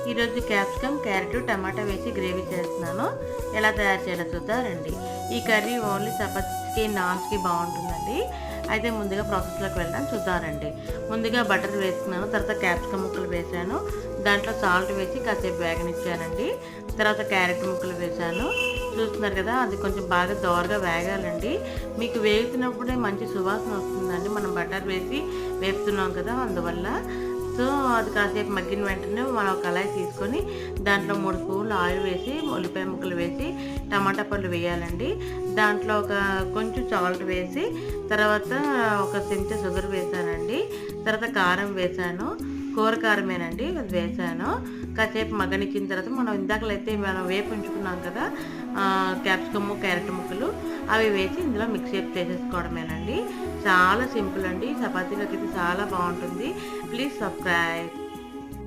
ఈరోజు capsicum, carrot, టమాటా వేసి gravy చేస్తున్నాను. ఎలా తయారు చేయాలో చూద్దాం రండి. ఈ కర్రీ ఓన్లీ చపాతీస్కి, నాన్స్కి బాగుంటుందండి. అయితే ముందుగా ప్రాసెస్లోకి వెళ్దాం, చూద్దాం రండి. ముందుగా బటర్ వేసుకున్నాను, తర్వాత క్యాప్సికమ్ ముక్కలు వేసాను, దాంట్లో సాల్ట్ వేసి కాసేపు వేగనిచ్చానండి. తర్వాత క్యారెట్ ముక్కలు వేసాను. చూస్తున్నారు కదా, అది కొంచెం బాగా దోరగా వేగాలండి. మీకు వేగుతున్నప్పుడే మంచి సువాసన వస్తుందండి, మనం బటర్ వేసి వేపుతున్నాం కదా, అందువల్ల. సో అది కాసేపు మగ్గిన వెంటనే మనం కళాయి తీసుకొని దాంట్లో 3 స్పూన్లు ఆయిల్ వేసి, ఉల్లిపాయ ముక్కలు వేసి, టమాటా పళ్ళు వేయాలండి. దాంట్లో కొంచెం సాల్ట్ వేసి, తర్వాత ఒక చెంచా షుగర్ వేసానండి. తర్వాత కారం వేసాను, కూర కారమేనండి, అది వేసాను. కాసేపు మగ్గనిచ్చిన తర్వాత మనం ఇందాకలైతే మనం వేపు ఉంచుకున్నాం కదా క్యాప్సికమ్, క్యారెట్ ముక్కలు, అవి వేసి ఇందులో మిక్స్ చేసేసుకోవడమేనండి. చాలా సింపుల్ అండి, చపాతీలోకి అయితే చాలా బాగుంటుంది. Please subscribe.